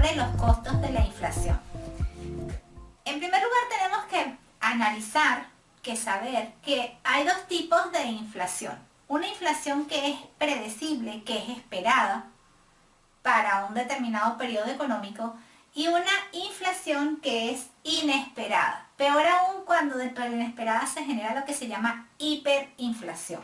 sobre los costos de la inflación. En primer lugar tenemos que analizar, saber que hay dos tipos de inflación. Una inflación que es predecible, que es esperada para un determinado periodo económico, y una inflación que es inesperada. Peor aún cuando dentro de la inesperada se genera lo que se llama hiperinflación.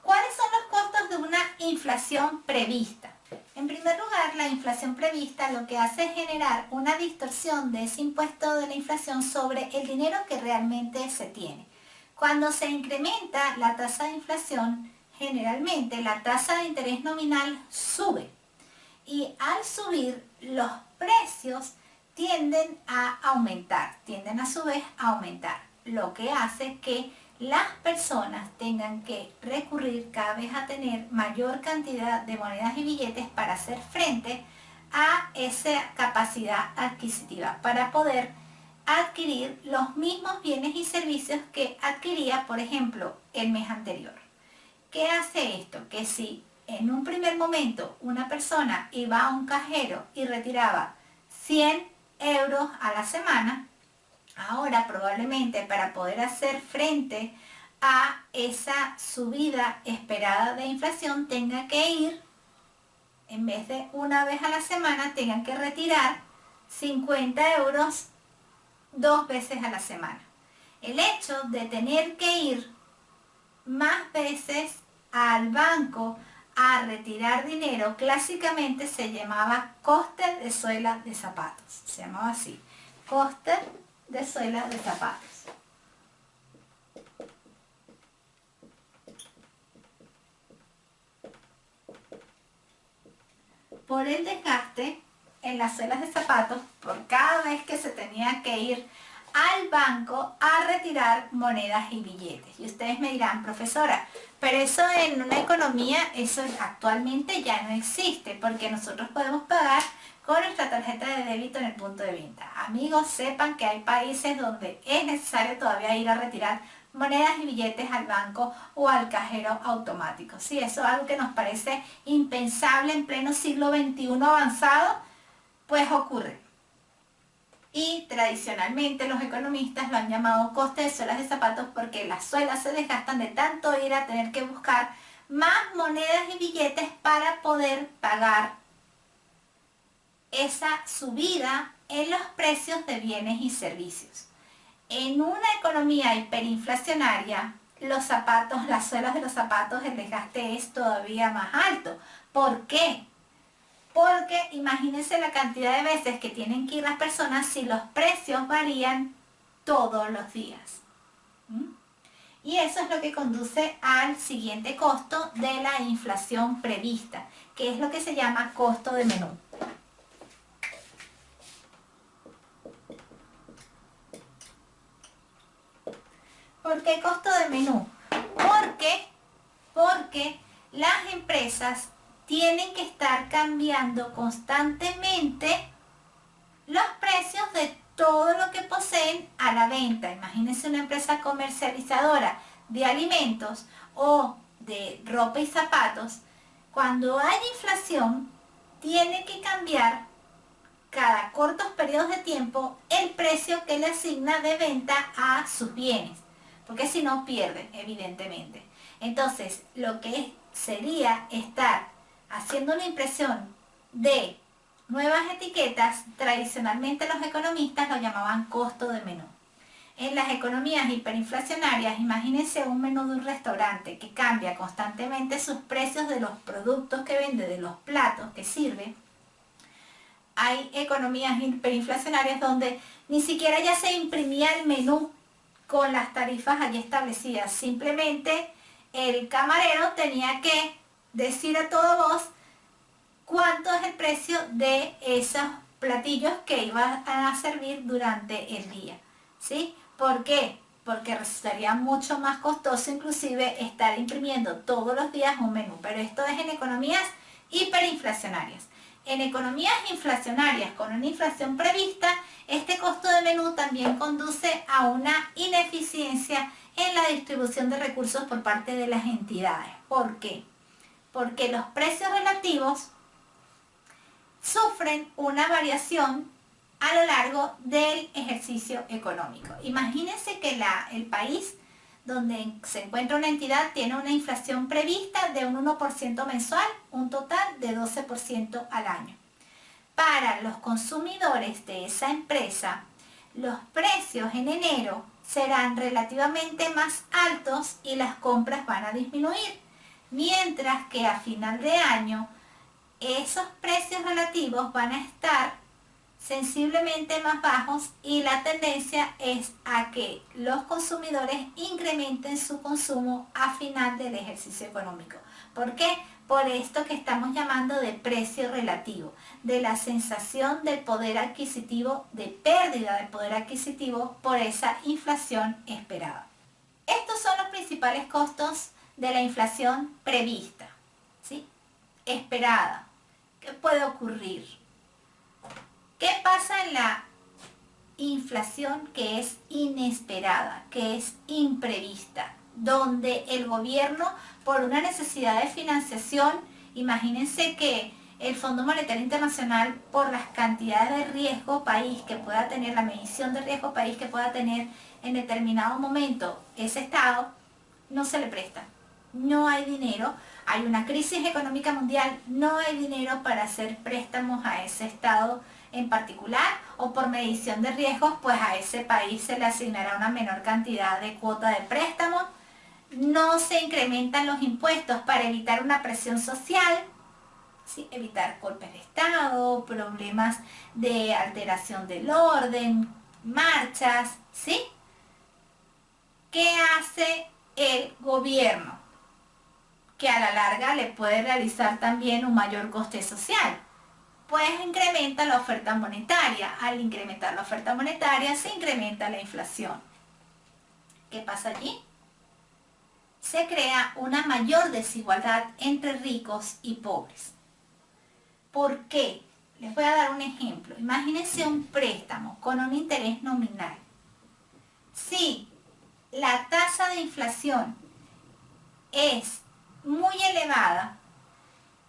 ¿Cuáles son los costos de una inflación prevista? En primer lugar, la inflación prevista lo que hace es generar una distorsión de ese impuesto de la inflación sobre el dinero que realmente se tiene. Cuando se incrementa la tasa de inflación, generalmente la tasa de interés nominal sube. Y al subir, los precios tienden a aumentar, tienden a su vez a aumentar, lo que hace que las personas tengan que recurrir cada vez a tener mayor cantidad de monedas y billetes para hacer frente a esa capacidad adquisitiva, para poder adquirir los mismos bienes y servicios que adquiría, por ejemplo, el mes anterior. ¿Qué hace esto? Que si en un primer momento una persona iba a un cajero y retiraba 100 euros a la semana, ahora probablemente para poder hacer frente a esa subida esperada de inflación tenga que ir, en vez de una vez a la semana, tenga que retirar 50 euros 2 veces a la semana. El hecho de tener que ir más veces al banco a retirar dinero, clásicamente se llamaba coste de suela de zapatos. Se llamaba así, coste de suela de zapatos. Por el desgaste en las suelas de zapatos, por cada vez que se tenía que ir al banco a retirar monedas y billetes. Y ustedes me dirán, profesora, pero eso en una economía, eso actualmente ya no existe, porque nosotros podemos pagar con nuestra tarjeta de débito en el punto de venta. Amigos, sepan que hay países donde es necesario todavía ir a retirar monedas y billetes al banco o al cajero automático. Sí, eso es algo que nos parece impensable en pleno siglo XXI avanzado, pues ocurre. Y tradicionalmente los economistas lo han llamado coste de suelas de zapatos porque las suelas se desgastan de tanto ir a tener que buscar más monedas y billetes para poder pagar esa subida en los precios de bienes y servicios. En una economía hiperinflacionaria, los zapatos, las suelas de los zapatos, el desgaste es todavía más alto. ¿Por qué? Porque imagínense la cantidad de veces que tienen que ir las personas si los precios varían todos los días. Y eso es lo que conduce al siguiente costo de la inflación prevista, que es lo que se llama costo de menú. ¿Por qué costo de menú? Porque las empresas tienen que estar cambiando constantemente los precios de todo lo que poseen a la venta. Imagínense una empresa comercializadora de alimentos o de ropa y zapatos. Cuando hay inflación, tiene que cambiar cada cortos periodos de tiempo el precio que le asigna de venta a sus bienes, porque si no pierde, evidentemente. Entonces, lo que sería estar haciendo una impresión de nuevas etiquetas, tradicionalmente los economistas lo llamaban costo de menú. En las economías hiperinflacionarias, imagínense un menú de un restaurante que cambia constantemente sus precios de los productos que vende, de los platos que sirve. Hay economías hiperinflacionarias donde ni siquiera ya se imprimía el menú con las tarifas allí establecidas. Simplemente el camarero tenía que decir a toda voz cuánto es el precio de esos platillos que iban a servir durante el día, ¿sí? ¿Por qué? Porque resultaría mucho más costoso inclusive estar imprimiendo todos los días un menú, pero esto es en economías hiperinflacionarias. En economías inflacionarias con una inflación prevista, este costo de menú también conduce a una ineficiencia en la distribución de recursos por parte de las entidades. ¿Por qué? Porque los precios relativos sufren una variación a lo largo del ejercicio económico. Imagínense que el país donde se encuentra una entidad tiene una inflación prevista de un 1% mensual, un total de 12% al año. Para los consumidores de esa empresa, los precios en enero serán relativamente más altos y las compras van a disminuir, mientras que a final de año esos precios relativos van a estar sensiblemente más bajos y la tendencia es a que los consumidores incrementen su consumo a final del ejercicio económico. ¿Por qué? Por esto que estamos llamando de precio relativo, de la sensación del poder adquisitivo, de pérdida de poder adquisitivo por esa inflación esperada. Estos son los principales costos de la inflación prevista, ¿sí? Esperada. ¿Qué puede ocurrir? ¿Qué pasa en la inflación que es inesperada, que es imprevista? Donde el gobierno, por una necesidad de financiación, imagínense que el Fondo Monetario Internacional, por las cantidades de riesgo país que pueda tener, la medición de riesgo país que pueda tener en determinado momento ese Estado, no se le presta. No hay dinero, hay una crisis económica mundial, no hay dinero para hacer préstamos a ese Estado en particular, o por medición de riesgos, pues a ese país se le asignará una menor cantidad de cuota de préstamo. No se incrementan los impuestos para evitar una presión social, ¿sí? Evitar golpes de Estado, problemas de alteración del orden, marchas, ¿sí? ¿Qué hace el gobierno? Que a la larga le puede realizar también un mayor coste social. Pues incrementa la oferta monetaria. Al incrementar la oferta monetaria se incrementa la inflación. ¿Qué pasa allí? Se crea una mayor desigualdad entre ricos y pobres. ¿Por qué? Les voy a dar un ejemplo. Imagínense un préstamo con un interés nominal. Si la tasa de inflación es muy elevada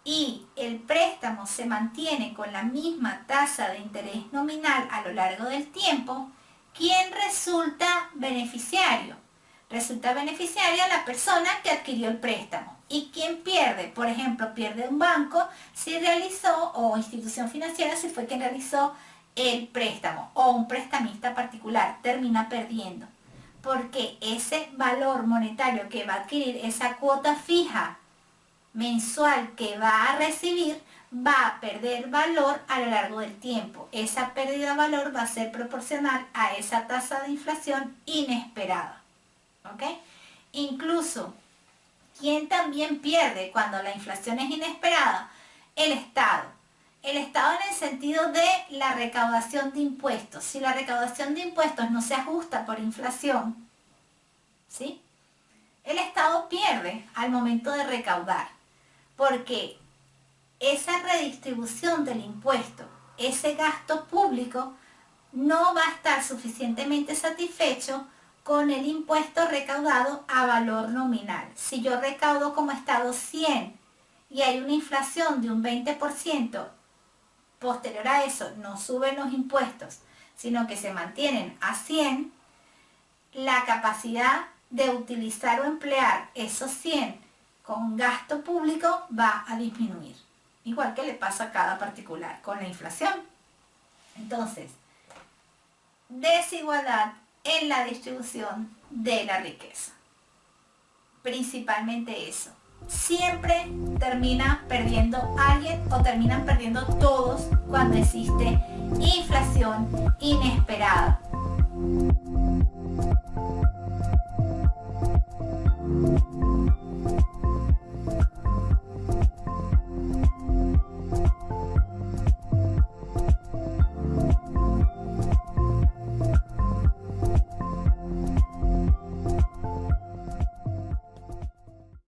y el préstamo se mantiene con la misma tasa de interés nominal a lo largo del tiempo, ¿quién resulta beneficiario? Resulta beneficiaria la persona que adquirió el préstamo. ¿Y quién pierde? Por ejemplo, pierde un banco si realizó, o institución financiera si fue quien realizó el préstamo, o un prestamista particular termina perdiendo. Porque ese valor monetario que va a adquirir, esa cuota fija mensual que va a recibir, va a perder valor a lo largo del tiempo. Esa pérdida de valor va a ser proporcional a esa tasa de inflación inesperada. ¿Ok? Incluso, ¿quién también pierde cuando la inflación es inesperada? El Estado. El Estado en el sentido de la recaudación de impuestos. Si la recaudación de impuestos no se ajusta por inflación, ¿sí? El Estado pierde al momento de recaudar, porque esa redistribución del impuesto, ese gasto público, no va a estar suficientemente satisfecho con el impuesto recaudado a valor nominal. Si yo recaudo como Estado 100 y hay una inflación de un 20%, posterior a eso no suben los impuestos, sino que se mantienen a 100, la capacidad de utilizar o emplear esos 100 con gasto público va a disminuir. Igual que le pasa a cada particular con la inflación. Entonces, desigualdad en la distribución de la riqueza. Principalmente eso. Siempre termina perdiendo alguien o terminan perdiendo todos cuando existe inflación inesperada.